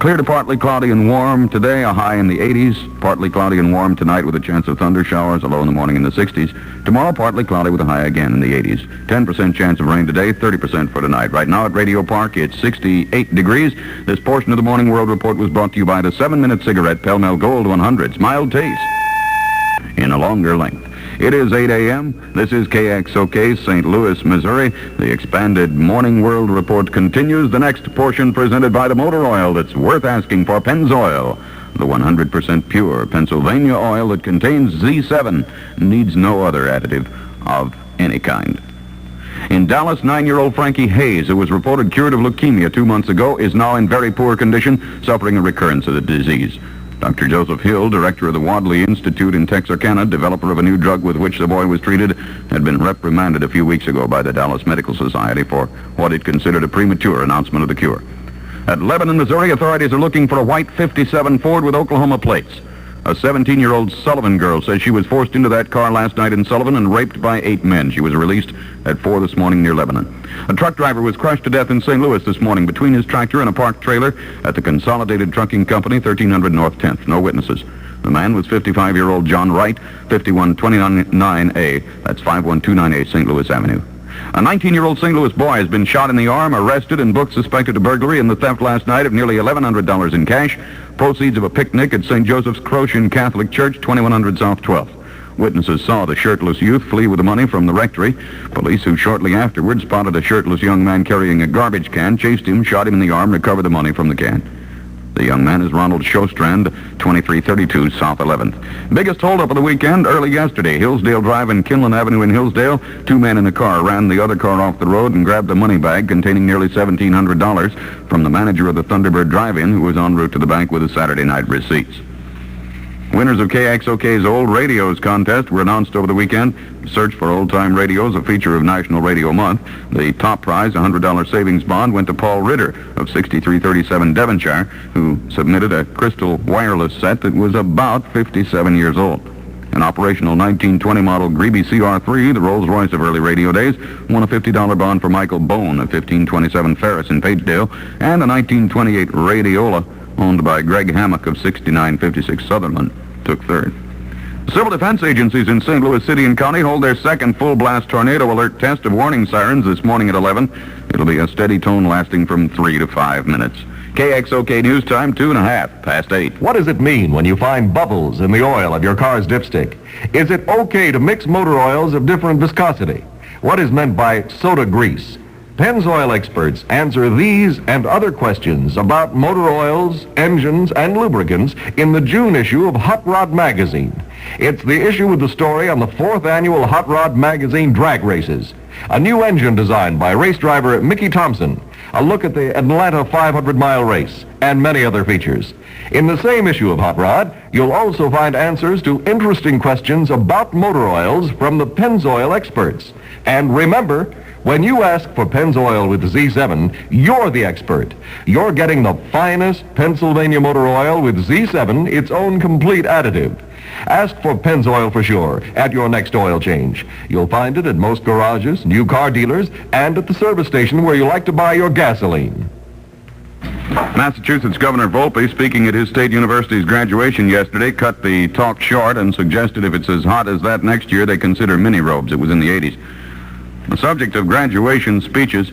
Clear to partly cloudy and warm today, a high in the 80s. Partly cloudy and warm tonight with a chance of thunder showers, a low in the morning in the 60s. Tomorrow, partly cloudy with a high again in the 80s. 10% chance of rain today, 30% for tonight. Right now at Radio Park, it's 68 degrees. This portion of the Morning World Report was brought to you by the 7-Minute Cigarette Pell-Mell Gold 100's mild taste in a longer length. It is 8 a.m. This is KXOK, St. Louis, Missouri. The expanded Morning World Report continues. The next portion presented by the motor oil that's worth asking for, Pennzoil. The 100% pure Pennsylvania oil that contains Z7, needs no other additive of any kind. In Dallas, 9-year-old Frankie Hayes, who was reported cured of leukemia 2 months ago, is now in very poor condition, suffering a recurrence of the disease. Dr. Joseph Hill, director of the Wadley Institute in Texarkana, developer of a new drug with which the boy was treated, had been reprimanded a few weeks ago by the Dallas Medical Society for what it considered a premature announcement of the cure. At Lebanon, Missouri, authorities are looking for a white 57 Ford with Oklahoma plates. A 17-year-old Sullivan girl says she was forced into that car last night in Sullivan and raped by 8 men. She was released at 4 this morning near Lebanon. A truck driver was crushed to death in St. Louis this morning between his tractor and a parked trailer at the Consolidated Trucking Company, 1300 North 10th. No witnesses. The man was 55-year-old John Wright, 5129A. That's 5129A St. Louis Avenue. A 19-year-old St. Louis boy has been shot in the arm, arrested, and booked suspected of burglary in the theft last night of nearly $1,100 in cash, proceeds of a picnic at St. Joseph's Croatian Catholic Church, 2100 South 12th. Witnesses saw the shirtless youth flee with the money from the rectory. Police, who shortly afterwards spotted a shirtless young man carrying a garbage can, chased him, shot him in the arm, recovered the money from the can. The young man is Ronald Shostrand, 2332 South 11th. Biggest holdup of the weekend, early yesterday. Hillsdale Drive and Kinlan Avenue in Hillsdale. 2 men in a car ran the other car off the road and grabbed a money bag containing nearly $1,700 from the manager of the Thunderbird Drive-In, who was en route to the bank with his Saturday night receipts. Winners of KXOK's Old Radios contest were announced over the weekend. Search for old-time radios, a feature of National Radio Month. The top prize, a $100 savings bond, went to Paul Ritter of 6337 Devonshire, who submitted a crystal wireless set that was about 57 years old. An operational 1920 model Greeby CR3, the Rolls-Royce of early radio days, won a $50 bond for Michael Bone of 1527 Ferris in Pagedale, and a 1928 Radiola owned by Greg Hammock of 6956 Sutherland took third. Civil defense agencies in St. Louis City and County hold their second full-blast tornado alert test of warning sirens this morning at 11. It'll be a steady tone lasting from 3 to 5 minutes. KXOK News Time, 2.5 past 8. What does it mean when you find bubbles in the oil of your car's dipstick? Is it okay to mix motor oils of different viscosity? What is meant by soda grease? Pennzoil experts answer these and other questions about motor oils, engines, and lubricants in the June issue of Hot Rod Magazine. It's the issue with the story on the 4th annual Hot Rod Magazine drag races. A new engine designed by race driver Mickey Thompson. A look at the Atlanta 500-mile race, and many other features. In the same issue of Hot Rod, you'll also find answers to interesting questions about motor oils from the Pennzoil experts. And remember, when you ask for Pennzoil with Z7, you're the expert. You're getting the finest Pennsylvania motor oil with Z7, its own complete additive. Ask for Pennzoil for sure at your next oil change. You'll find it at most garages, new car dealers, and at the service station where you like to buy your gasoline. Massachusetts Governor Volpe, speaking at his state university's graduation yesterday, cut the talk short and suggested if it's as hot as that next year, they consider mini robes. It was in the 80s. The subject of graduation speeches,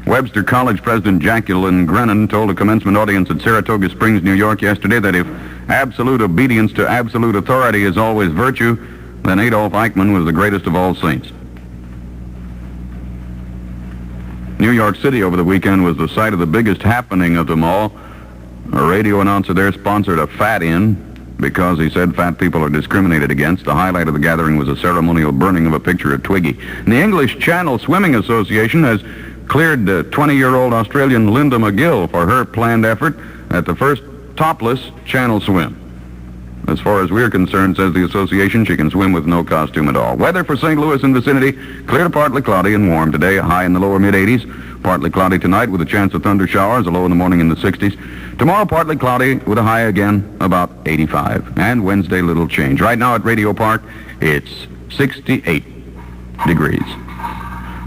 Webster College President Jacqueline Grennan told a commencement audience at Saratoga Springs, New York yesterday that if absolute obedience to absolute authority is always virtue, then Adolf Eichmann was the greatest of all saints. New York City over the weekend was the site of the biggest happening of them all. A radio announcer there sponsored a fat-in because he said fat people are discriminated against. The highlight of the gathering was a ceremonial burning of a picture of Twiggy. And the English Channel Swimming Association has cleared 20-year-old Australian Linda McGill for her planned effort at the first topless channel swim. As far as we're concerned, says the association, she can swim with no costume at all. Weather for St. Louis and vicinity, clear to partly cloudy and warm today, a high in the lower mid-80s. Partly cloudy tonight with a chance of thunder showers, a low in the morning in the 60s. Tomorrow, partly cloudy with a high again, about 85. And Wednesday, little change. Right now at Radio Park, it's 68 degrees.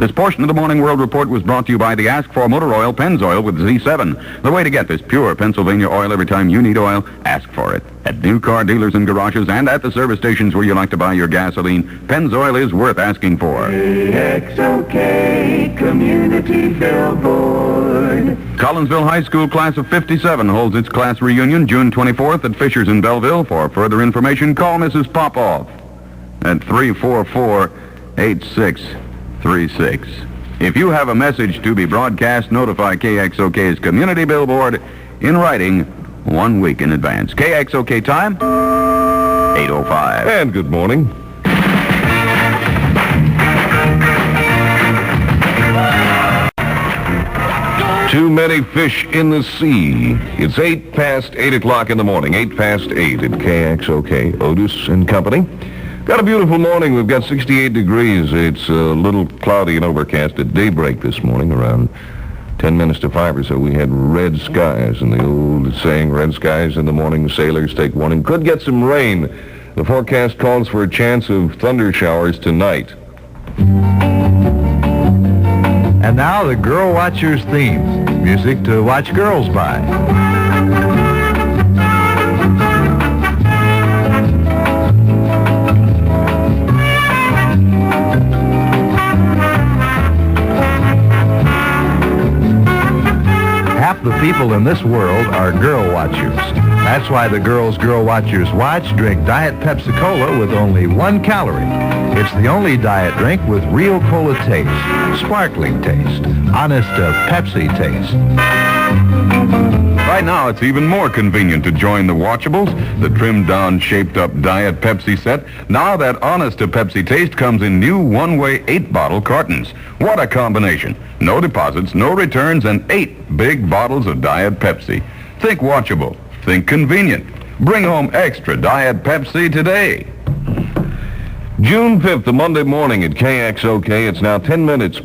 This portion of the Morning World Report was brought to you by the Ask for Motor Oil Pennzoil with Z7. The way to get this pure Pennsylvania oil every time you need oil, ask for it. At new car dealers and garages and at the service stations where you like to buy your gasoline, Pennzoil is worth asking for. KXOK Community Billboard. Collinsville High School Class of 57 holds its class reunion June 24th at Fisher's in Belleville. For further information, call Mrs. Popoff at 344-8636. If you have a message to be broadcast, notify KXOK's Community Billboard in writing 1 week in advance. KXOK time, 8:05. And good morning. Too many fish in the sea. It's 8 past 8 o'clock in the morning. 8 past 8 at KXOK. Otis and Company. Got a beautiful morning. We've got 68 degrees. It's a little cloudy and overcast at daybreak this morning, around 10 minutes to 5 or so. We had red skies, and the old saying, red skies in the morning, sailors take warning. Could get some rain. The forecast calls for a chance of thunder showers tonight. And now the Girl Watchers theme. Music to watch girls by. Half the people in this world are girl watchers. That's why the girls Girl Watchers watch drink Diet Pepsi Cola with only 1 calorie. It's the only diet drink with real cola taste, sparkling taste, honest Pepsi taste. Right now, it's even more convenient to join the Watchables, the trimmed-down, shaped-up Diet Pepsi set. Now that honest-to-Pepsi taste comes in new one-way 8-bottle cartons. What a combination. No deposits, no returns, and 8 big bottles of Diet Pepsi. Think Watchable. Think convenient. Bring home extra Diet Pepsi today. June 5th, a Monday morning at KXOK. It's now 10 minutes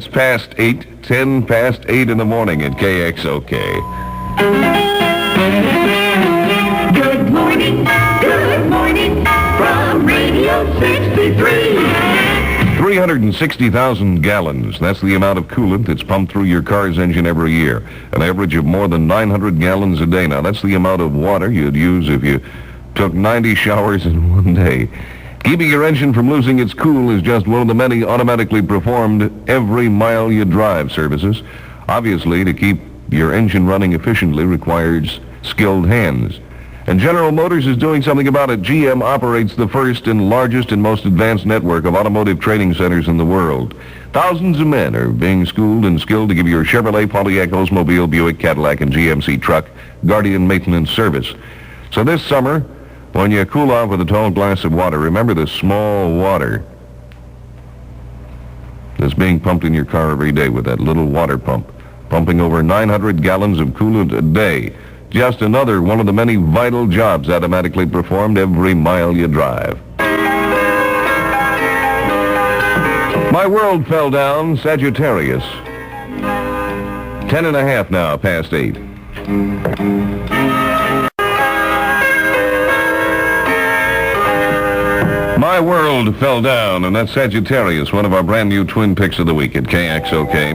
past 8, 10 past 8 in the morning at KXOK. Good morning from Radio 63. 360,000 gallons. That's the amount of coolant that's pumped through your car's engine every year. An average of more than 900 gallons a day. Now, that's the amount of water you'd use if you took 90 showers in one day. Keeping your engine from losing its cool is just one of the many automatically performed every mile you drive services. Obviously, to keep your engine running efficiently requires skilled hands. And General Motors is doing something about it. GM operates the first and largest and most advanced network of automotive training centers in the world. Thousands of men are being schooled and skilled to give your Chevrolet, Pontiac, Oldsmobile, Buick, Cadillac, and GMC truck Guardian maintenance service. So this summer, when you cool off with a tall glass of water, remember the small water that's being pumped in your car every day with that little water pump, pumping over 900 gallons of coolant a day. Just another one of the many vital jobs automatically performed every mile you drive. My world fell down, Sagittarius. 10:30 now, past 8. My world fell down, and that's Sagittarius, one of our brand new twin picks of the week at KXOK.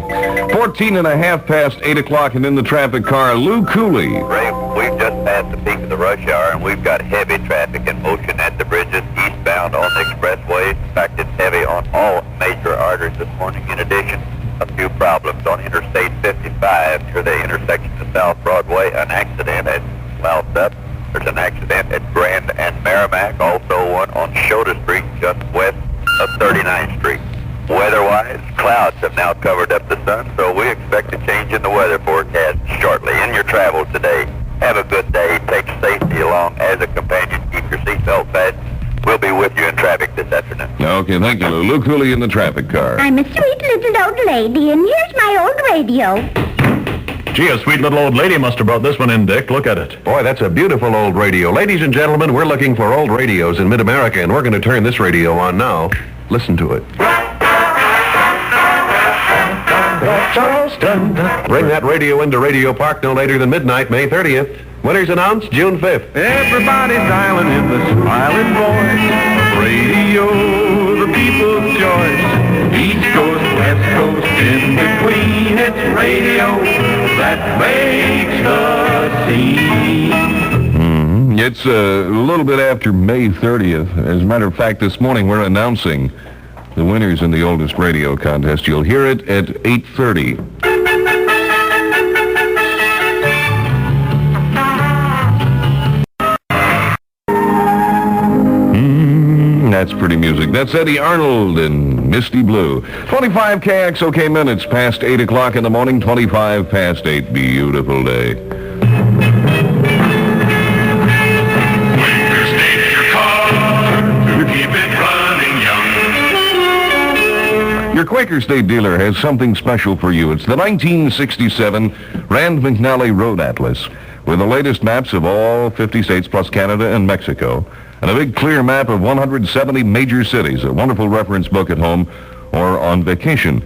14:30 past 8 o'clock, and in the traffic car, Lou Cooley. Ray, we've just passed the peak of the rush hour, and we've got heavy traffic in motion at the bridges eastbound on the expressway. In fact, it's heavy on all major arteries this morning. In addition, a few problems on Interstate 55 near the intersection of South Broadway. An accident at Falstaff. There's an accident at Grand and Merrimack. Also one on Shota Street, just west of 39th Street. Weather-wise, clouds have now covered up the sun, so we expect a change in the weather forecast shortly. In your travels today, have a good day. Take safety along as a companion. Keep your seatbelt fastened. We'll be with you in traffic this afternoon. Okay, thank you, Lou. Lou Cooley in the traffic car. I'm a sweet little old lady, and here's my old radio. Gee, a sweet little old lady must have brought this one in, Dick. Look at it. Boy, that's a beautiful old radio. Ladies and gentlemen, we're looking for old radios in mid-America, and we're going to turn this radio on now. Listen to it. Charleston. Bring that radio into Radio Park no later than midnight, May 30th. Winners announced June 5th. Everybody's dialing in the smiling voice. Radio, the people's choice. In between, it's radio that makes the scene. It's a little bit after May 30th. As a matter of fact, this morning we're announcing the winners in the oldest radio contest. You'll hear it at 8:30. That's pretty music. That's Eddie Arnold and Misty Blue. 25 KXOK minutes past 8 o'clock in the morning, 25 past 8. Beautiful day. Quaker State your car to keep it running young. Your Quaker State dealer has something special for you. It's the 1967 Rand Mcnally Road Atlas with the latest maps of all 50 states plus Canada and Mexico. And a big clear map of 170 major cities, a wonderful reference book at home or on vacation.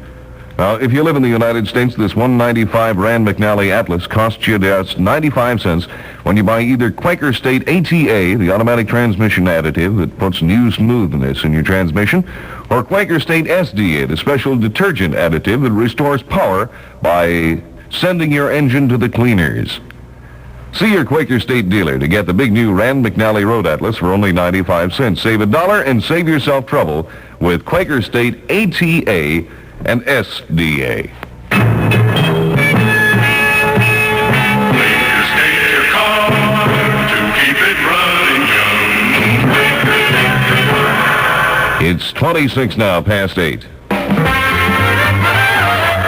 Now, if you live in the United States, this $195 Rand Mcnally Atlas costs you just 95 cents when you buy either Quaker State ATA, the automatic transmission additive that puts new smoothness in your transmission, or Quaker State SDA, the special detergent additive that restores power by sending your engine to the cleaners. See your Quaker State dealer to get the big new Rand Mcnally Road Atlas for only 95 cents. Save $1 and save yourself trouble with Quaker State ATA and SDA. Quaker State your car to keep it running young. It's 26 now past 8.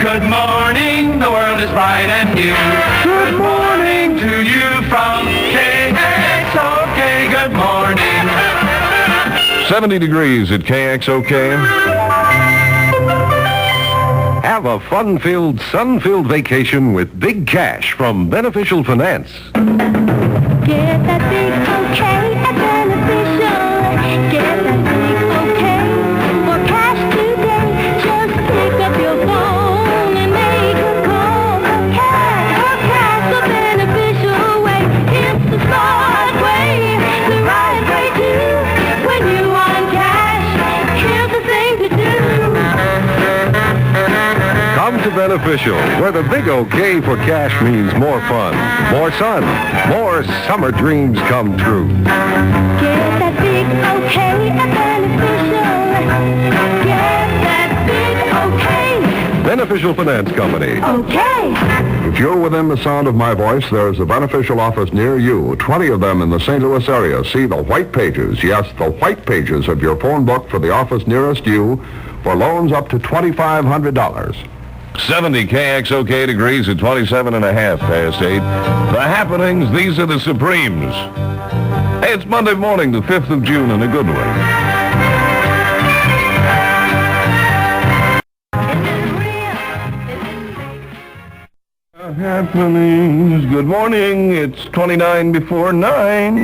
Good morning, the world is bright and new. Good morning to you from KXOK. Good morning. 70 degrees at KXOK. Have a fun-filled, sun-filled vacation with big cash from Beneficial Finance. Get that big okay at Beneficial. Get that big okay for cash today. Just pick up your phone and make a call. Cash, the beneficial way. It's the smart way, the right way too. When you want cash, here's the thing to do. Come to Beneficial, where the big okay for cash means more fun, more sun, more summer dreams come true. Get that big okay at Beneficial. Get that big okay. Beneficial Finance Company. Okay. If you're within the sound of my voice, there's a Beneficial office near you. 20 of them in the St. Louis area. See the white pages. Yes, the white pages of your phone book for the office nearest you for loans up to $2,500. 70 KXOK degrees at 27 and a half past 8. The happenings, these are the Supremes. Hey, it's Monday morning, the 5th of June, and a good one. Happenings, good morning. It's 29 before 9.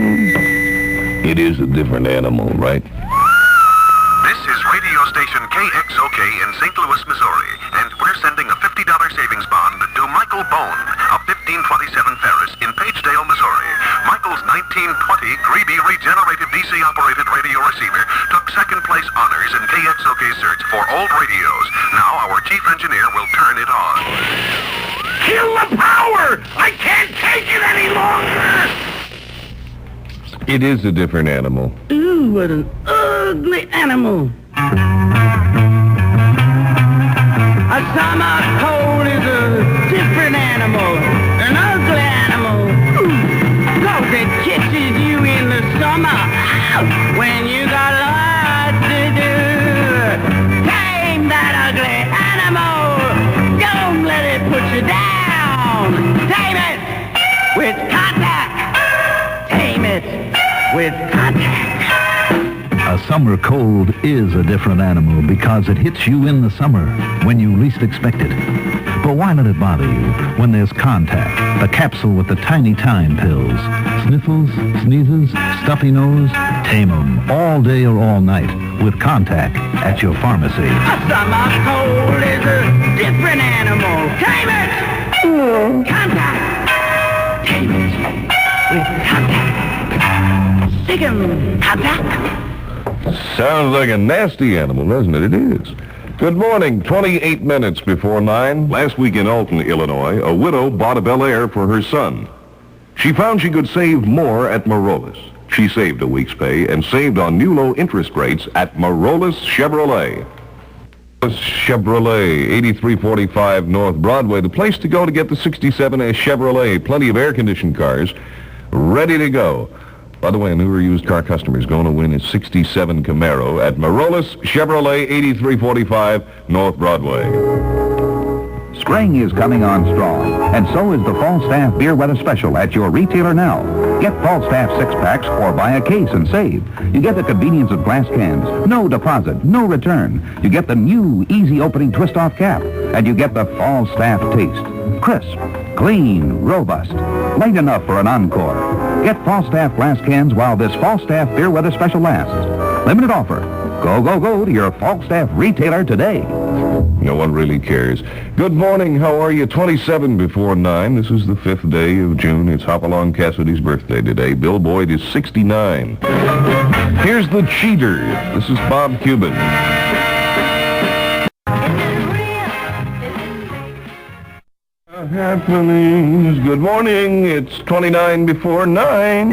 It is a different animal, right? This is radio station KXOK in St. Louis, Missouri, and we're sending a $50 savings bond to Michael Bone of 1527 Ferris in Pagedale, Missouri. Michael's 1920 Greeby regenerative DC-operated radio receiver took second-place honors in KXOK search for old radios. Now our chief engineer will turn it on. Kill the power! I can't take it any longer! It is a different animal. Ooh, what an ugly animal. A summer cold is a different animal, an ugly animal. Cause it kisses you in the summer, when you got lots to do. Tame that ugly animal, don't let it put you down. Tame it with contact. Tame it with contact. A summer cold is a different animal because it hits you in the summer when you least expect it. But why let it bother you when there's Contact, the capsule with the tiny time pills? Sniffles, sneezes, stuffy nose, tame 'em all day or all night with Contact at your pharmacy. A summer cold is a different animal. Tame it! Contact! Tame it with Contact. Stick 'em, Contact. Sounds like a nasty animal, doesn't it? It is. Good morning, 28 minutes before 9. Last week in Alton, Illinois, a widow bought a Bel Air for her son. She found she could save more at Merollis. She saved a week's pay and saved on new low interest rates at Merollis Chevrolet. Chevrolet, 8345 North Broadway, the place to go to get the 67 Chevrolet. Plenty of air-conditioned cars ready to go. By the way, a newer used car customer is going to win his 67 Camaro at Merollis Chevrolet, 8345 North Broadway. Spring is coming on strong, and so is the Falstaff Beer Weather Special at your retailer now. Get Falstaff 6-packs or buy a case and save. You get the convenience of glass cans, no deposit, no return. You get the new easy-opening twist-off cap, and you get the Falstaff taste. Crisp, clean, robust, light enough for an encore. Get Falstaff glass cans while this Falstaff Beer Weather Special lasts. Limited offer. Go, go, go to your Falstaff retailer today. No one really cares. Good morning. How are you? 27 before 9. This is the 5th day of June. It's Hopalong Cassidy's birthday today. Bill Boyd is 69. Here's the cheater. This is Bob Cuban. Happenings. Good morning. It's 29 before 9.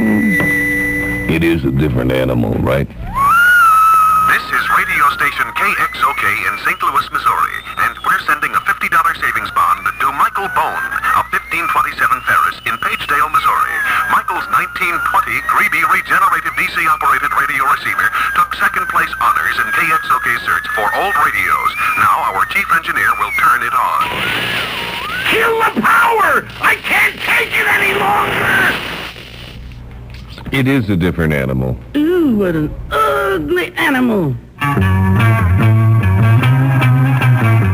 It is a different animal, right? This is radio station KXOK in St. Louis, Missouri, and we're sending a $50 savings bond to Michael Bone of 1527 Ferris in Pagedale, Missouri. Michael's 1920 Greeby regenerative DC-operated radio receiver took second place honors in KXOK's search for old radios. Now our chief engineer will turn it on. Kill the power! I can't take it any longer! It is a different animal. Ooh, what an ugly animal.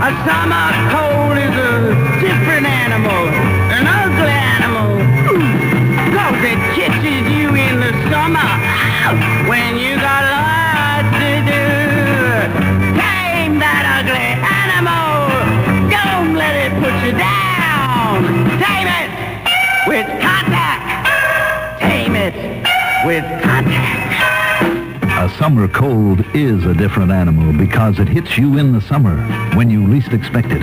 A summer cold is a different animal. An ugly animal. Cause it kisses you in the summer when you got lots to do. Tame that ugly animal. Don't let it put you down. Tame it with contact. Tame it with contact. A summer cold is a different animal because it hits you in the summer when you least expect it.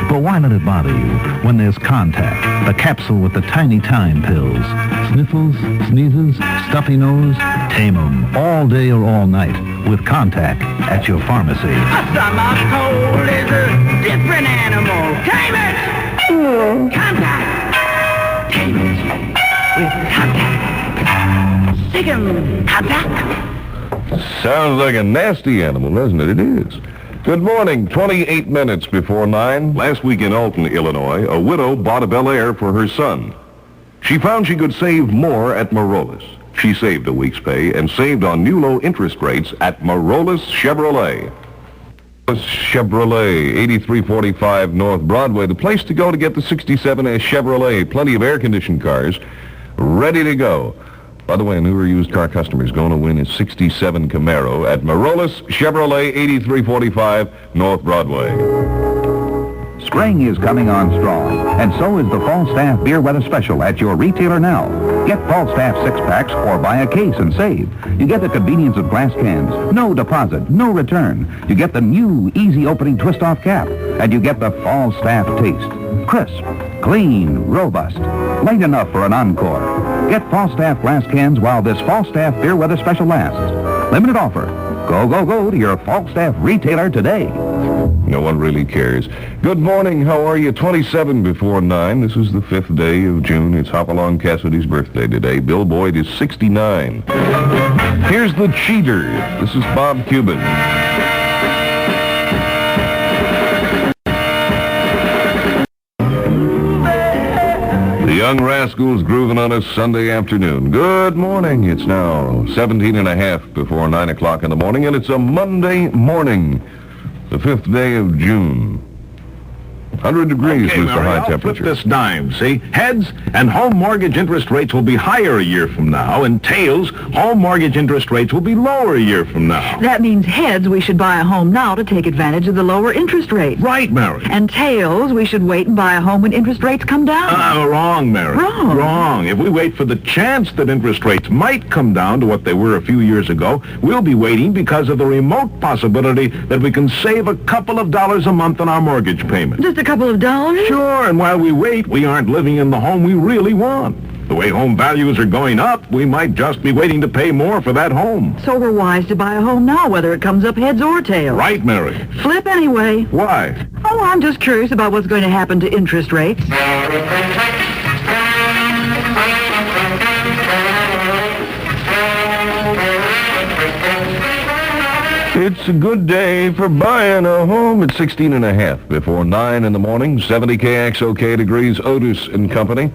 But why let it bother you when there's Contact, the capsule with the tiny time pills? Sniffles, sneezes, stuffy nose, tame 'em all day or all night with Contact at your pharmacy. A summer cold is a different animal. Tame it! Contact! Tame it with Contact. Stick 'em, Contact! Sounds like a nasty animal, doesn't it? It is. Good morning, 28 minutes before 9. Last week in Alton, Illinois, a widow bought a Bel Air for her son. She found she could save more at Merollis. She saved a week's pay and saved on new low interest rates at Merollis Chevrolet. Chevrolet, 8345 North Broadway, the place to go to get the 67 Chevrolet. Plenty of air-conditioned cars ready to go. By the way, a newer used car customer is going to win his 67 Camaro at Merollis Chevrolet, 8345 North Broadway. Spring is coming on strong, and so is the Falstaff Beer Weather Special at your retailer now. Get Falstaff 6-packs or buy a case and save. You get the convenience of glass cans, no deposit, no return. You get the new easy-opening twist-off cap, and you get the Falstaff taste. Crisp, clean, robust, light enough for an encore. Get Falstaff glass cans while this Falstaff Beer Weather Special lasts. Limited offer. Go, go, go to your Falstaff retailer today. No one really cares. Good morning. How are you? 27 before 9. This is the 5th day of June. It's Hopalong Cassidy's birthday today. Bill Boyd is 69. Here's the cheater. This is Bob Cuban. The Young Rascals grooving on a Sunday afternoon. Good morning. It's now 17 and a half before 9 o'clock in the morning, and it's a Monday morning, the 5th day of June. 100 degrees Okay, was the Mary, high I'll temperature. flip this dime, see? Heads, and home mortgage interest rates will be higher a year from now, and tails, home mortgage interest rates will be lower a year from now. That means heads, we should buy a home now to take advantage of the lower interest rate. Right, Mary. And tails, we should wait and buy a home when interest rates come down. Wrong, Mary. Wrong? Wrong. If we wait for the chance that interest rates might come down to what they were a few years ago, we'll be waiting because of the remote possibility that we can save a couple of dollars a month on our mortgage payment. Just a couple of dollars? Sure, and while we wait, we aren't living in the home we really want. The way home values are going up, we might just be waiting to pay more for that home. So we're wise to buy a home now, whether it comes up heads or tails. Right, Mary. Flip anyway. Why? Oh, I'm just curious about what's going to happen to interest rates. It's a good day for buying a home. It's 16 and a half before 9 in the morning. 70 KXOK degrees, Otis and Company.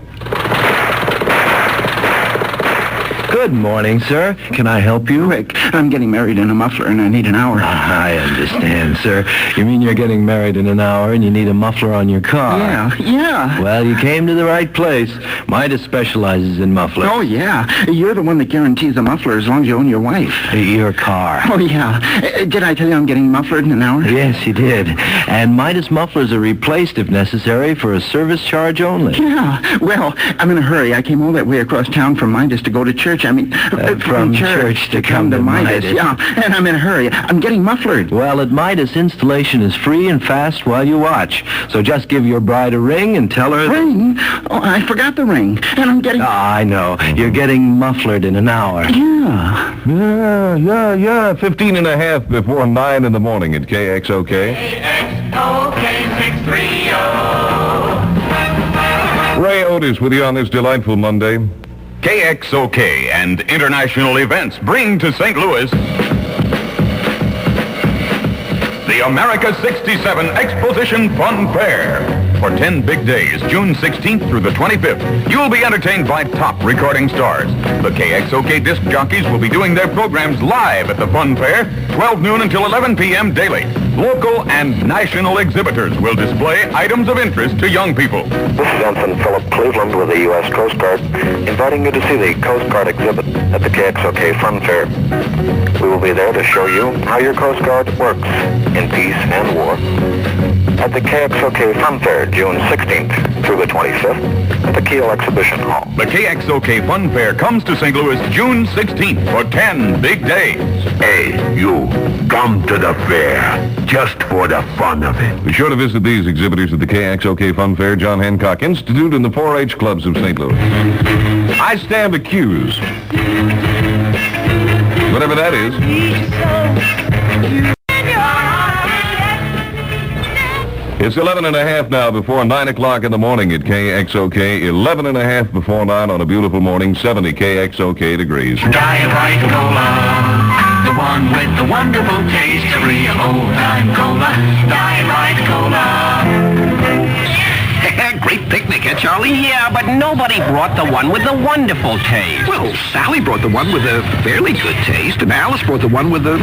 Good morning, sir. Can I help you? Rick, I'm getting married in a muffler and I need an hour. I understand, sir. You mean you're getting married in an hour and you need a muffler on your car? Yeah. Well, you came to the right place. Midas specializes in mufflers. Oh, yeah. You're the one that guarantees a muffler as long as you own your wife. Your car. Oh, yeah. Did I tell you I'm getting mufflered in an hour? Yes, you did. And Midas mufflers are replaced if necessary for a service charge only. Yeah. Well, I'm in a hurry. I came all that way across town from Midas to go to church. From church to come to Midas. Yeah, and I'm in a hurry. I'm getting mufflered. Well, at Midas, installation is free and fast while you watch. So just give your bride a ring and tell her... Ring? Oh, I forgot the ring. And I'm getting... I know. You're getting mufflered in an hour. Yeah. Yeah. 15 and a half before 9 in the morning at KXOK. KXOK 630. Ray Otis with you on this delightful Monday. KXOK and international events bring to St. Louis the America 67 Exposition Fun Fair. For 10 big days, June 16th through the 25th, you'll be entertained by top recording stars. The KXOK disc jockeys will be doing their programs live at the Fun Fair, 12 noon until 11 p.m. daily. Local and national exhibitors will display items of interest to young people. This is Ensign Philip Cleveland with the U.S. Coast Guard, inviting you to see the Coast Guard exhibit at the KXOK Fun Fair. We will be there to show you how your Coast Guard works in peace and war. At the KXOK Fun Fair, June 16th through the 25th, at the Kiel Exhibition Hall. The KXOK Fun Fair comes to St. Louis June 16th for 10 big days. Hey, you, come to the fair, just for the fun of it. Be sure to visit these exhibitors at the KXOK Fun Fair, John Hancock Institute, and the 4-H clubs of St. Louis. I stand accused. Whatever that is. It's 11 and a half now before 9 o'clock in the morning at KXOK. 11 and a half before 9 on a beautiful morning, 70 KXOK degrees. Diet Right Cola, the one with the wonderful taste, a real old-time cola. Diet Right Cola. Great picnic, eh, Charlie? Yeah, but nobody brought the one with the wonderful taste. Well, Sally brought the one with a fairly good taste, and Alice brought the one with a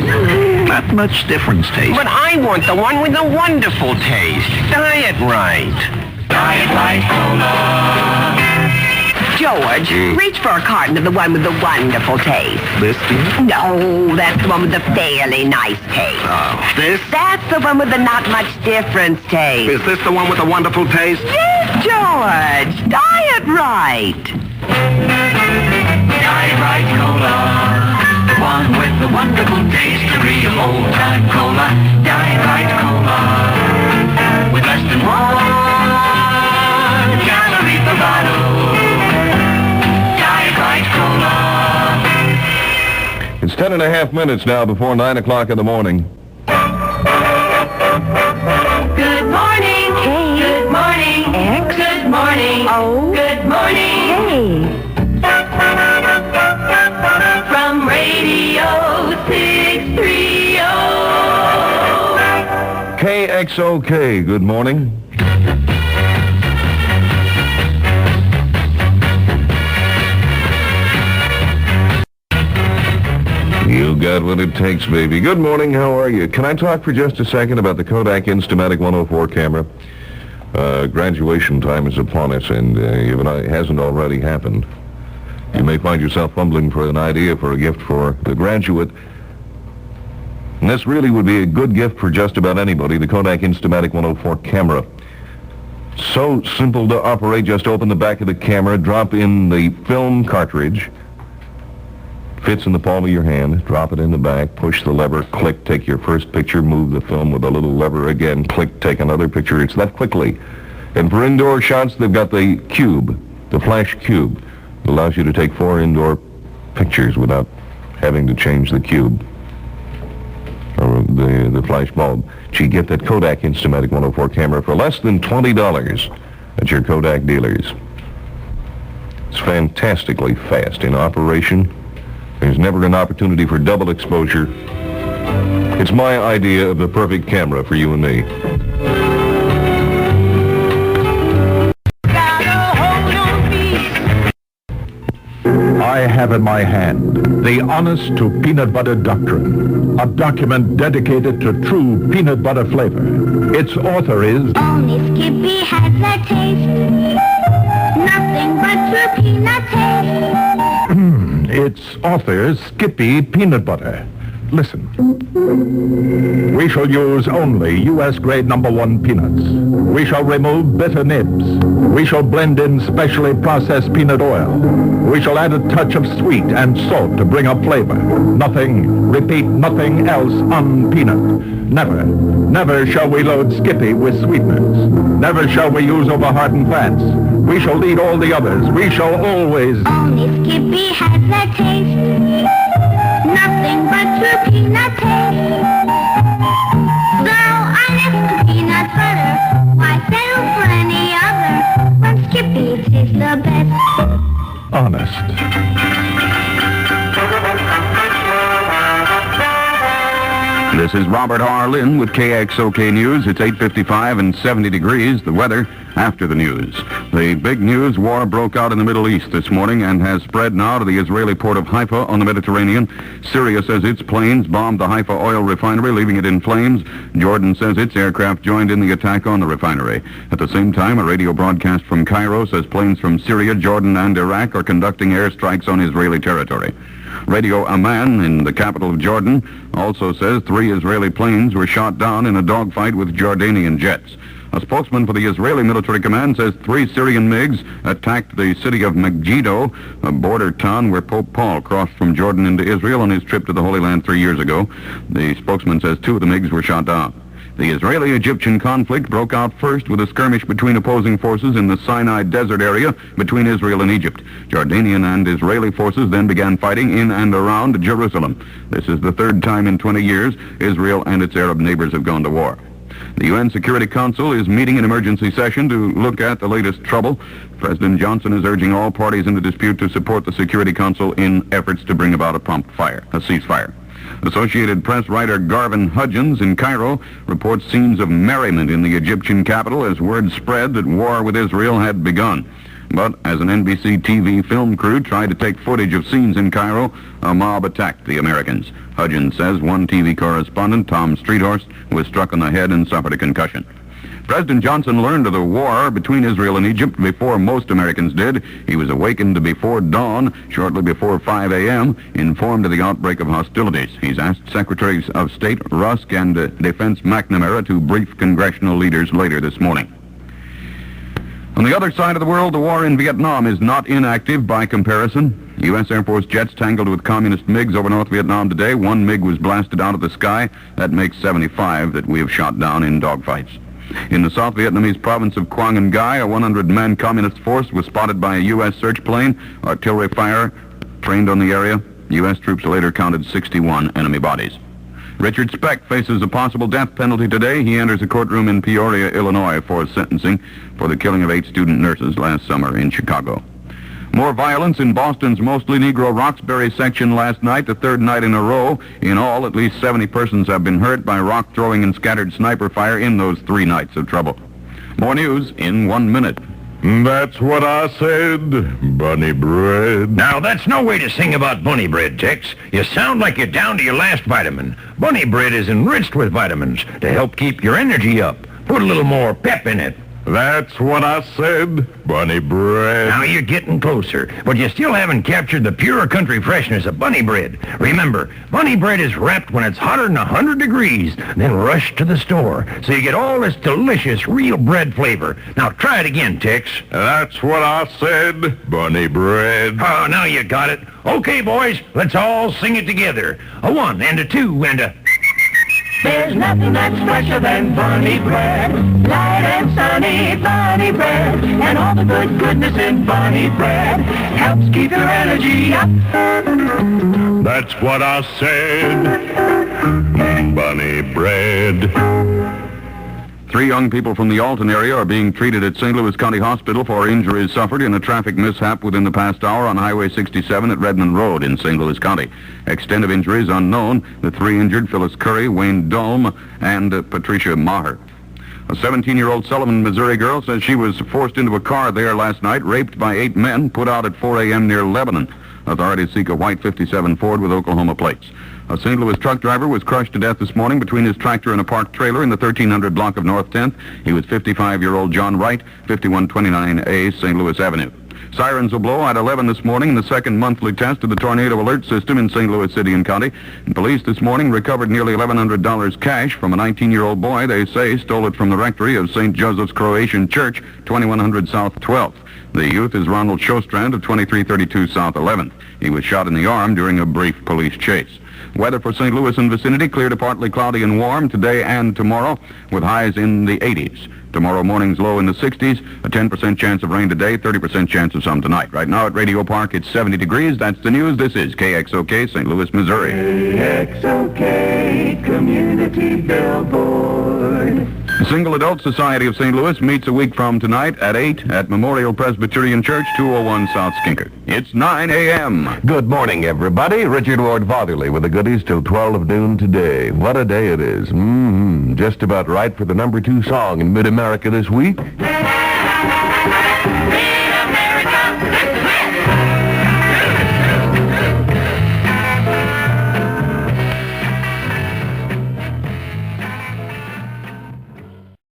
not much difference taste. But I want the one with the wonderful taste. Diet Right. Diet Right Cola. George, reach for a carton of the one with the wonderful taste. This, dear? No, that's the one with the fairly nice taste. Oh, this? That's the one with the not much difference taste. Is this the one with the wonderful taste? Yes, George. Diet Right. Diet Right Cola, the one with the wonderful taste, a real old-time cola. Diet Right Cola, with less than 1 calorie per bottle. Diet Right Cola. It's 10 and a half minutes now before 9 o'clock in the morning. Good morning. Hey. Good morning. X. Good morning. Oh. Good morning. Hey. From Radio 630. KXOK, good morning. You got what it takes, baby. Good morning, how are you? Can I talk for just a second about the Kodak Instamatic 104 camera? Graduation time is upon us, and if it hasn't already happened, you may find yourself fumbling for an idea for a gift for the graduate. And this really would be a good gift for just about anybody, the Kodak Instamatic 104 camera. So simple to operate, just open the back of the camera, drop in the film cartridge, fits in the palm of your hand, drop it in the back, push the lever, click, take your first picture, move the film with a little lever again, click, take another picture. It's that quickly. And for indoor shots, they've got the cube, the flash cube. It allows you to take 4 indoor pictures without having to change the cube or the flash bulb. Gee, get that Kodak Instamatic 104 camera for less than $20 at your Kodak dealers. It's fantastically fast in operation. There's never an opportunity for double exposure. It's my idea of the perfect camera for you and me. I have in my hand the Honest to Peanut Butter Doctrine, a document dedicated to true peanut butter flavor. Its author is... Only Skippy has a taste, nothing but true peanut taste. Its author, Skippy Peanut Butter. Listen. We shall use only U.S. grade #1 peanuts. We shall remove bitter nibs. We shall blend in specially processed peanut oil. We shall add a touch of sweet and salt to bring up flavor. Nothing, repeat, nothing else on peanut. Never, never shall we load Skippy with sweeteners. Never shall we use over-hardened fats. We shall lead all the others. We shall always... Only Skippy has a taste, nothing but true peanut taste. So honest peanut butter, why settle for any other when Skippy tastes the best? Honest. This is Robert R.lynn with KXOK News. It's 8:55 and 70 degrees. The weather after the news. The big news: war broke out in the Middle East this morning and has spread now to the Israeli port of Haifa on the Mediterranean. Syria says its planes bombed the Haifa oil refinery, leaving it in flames. Jordan says its aircraft joined in the attack on the refinery. At the same time, a radio broadcast from Cairo says planes from Syria, Jordan, and Iraq are conducting airstrikes on Israeli territory. Radio Amman in the capital of Jordan also says 3 Israeli planes were shot down in a dogfight with Jordanian jets. A spokesman for the Israeli military command says 3 Syrian MiGs attacked the city of Megiddo, a border town where Pope Paul crossed from Jordan into Israel on his trip to the Holy Land 3 years ago. The spokesman says 2 of the MiGs were shot down. The Israeli-Egyptian conflict broke out first with a skirmish between opposing forces in the Sinai Desert area between Israel and Egypt. Jordanian and Israeli forces then began fighting in and around Jerusalem. This is the 3rd time in 20 years Israel and its Arab neighbors have gone to war. The UN Security Council is meeting in emergency session to look at the latest trouble. President Johnson is urging all parties in the dispute to support the Security Council in efforts to bring about a ceasefire. Associated Press writer Garvin Hudgens in Cairo reports scenes of merriment in the Egyptian capital as word spread that war with Israel had begun. But as an NBC TV film crew tried to take footage of scenes in Cairo, a mob attacked the Americans. Hudgens says one TV correspondent, Tom Streethorst, was struck on the head and suffered a concussion. President Johnson learned of the war between Israel and Egypt before most Americans did. He was awakened before dawn, shortly before 5 a.m., informed of the outbreak of hostilities. He's asked Secretaries of State Rusk and Defense McNamara to brief congressional leaders later this morning. On the other side of the world, the war in Vietnam is not inactive by comparison. U.S. Air Force jets tangled with communist MiGs over North Vietnam today. 1 MiG was blasted out of the sky. That makes 75 that we have shot down in dogfights. In the South Vietnamese province of Quang Nguy, a 100-man communist force was spotted by a U.S. search plane. Artillery fire trained on the area. U.S. troops later counted 61 enemy bodies. Richard Speck faces a possible death penalty today. He enters a courtroom in Peoria, Illinois, for sentencing for the killing of 8 student nurses last summer in Chicago. More violence in Boston's mostly Negro Roxbury section last night, the 3rd night in a row. In all, at least 70 persons have been hurt by rock throwing and scattered sniper fire in those 3 nights of trouble. More news in 1 minute. That's what I said, bunny bread. Now, that's no way to sing about bunny bread, Tex. You sound like you're down to your last vitamin. Bunny bread is enriched with vitamins to help keep your energy up. Put a little more pep in it. That's what I said, bunny bread. Now you're getting closer, but you still haven't captured the pure country freshness of bunny bread. Remember, bunny bread is wrapped when it's hotter than 100 degrees, then rushed to the store, so you get all this delicious real bread flavor. Now try it again, Tex. That's what I said, bunny bread. Oh, now you got it. Okay, boys, let's all sing it together. A 1 and a 2 and a... There's nothing that's fresher than bunny bread. Light and sunny bunny bread. And all the good goodness in bunny bread helps keep your energy up. That's what I said, bunny bread. 3 young people from the Alton area are being treated at St. Louis County Hospital for injuries suffered in a traffic mishap within the past hour on Highway 67 at Redmond Road in St. Louis County. Extent of injuries unknown. The 3 injured, Phyllis Curry, Wayne Dome, and Patricia Maher. A 17-year-old Sullivan, Missouri girl says she was forced into a car there last night, raped by 8 men, put out at 4 a.m. near Lebanon. Authorities seek a white 57 Ford with Oklahoma plates. A St. Louis truck driver was crushed to death this morning between his tractor and a parked trailer in the 1300 block of North 10th. He was 55-year-old John Wright, 5129A St. Louis Avenue. Sirens will blow at 11 this morning in the second monthly test of the tornado alert system in St. Louis City and County. And police this morning recovered nearly $1,100 cash from a 19-year-old boy. They say stole it from the rectory of St. Joseph's Croatian Church, 2100 South 12th. The youth is Ronald Shostrand of 2332 South 11th. He was shot in the arm during a brief police chase. Weather for St. Louis and vicinity, clear to partly cloudy and warm today and tomorrow, with highs in the 80s. Tomorrow morning's low in the 60s, a 10% chance of rain today, 30% chance of some tonight. Right now at Radio Park, it's 70 degrees. That's the news. This is KXOK, St. Louis, Missouri. KXOK Community Billboard. The Single Adult Society of St. Louis meets a week from tonight at 8 at Memorial Presbyterian Church, 201 South Skinker. It's 9 a.m. Good morning, everybody. Richard Ward Fatherly with the goodies till 12 noon today. What a day it is. Just about right for the number 2 song in mid-America this week.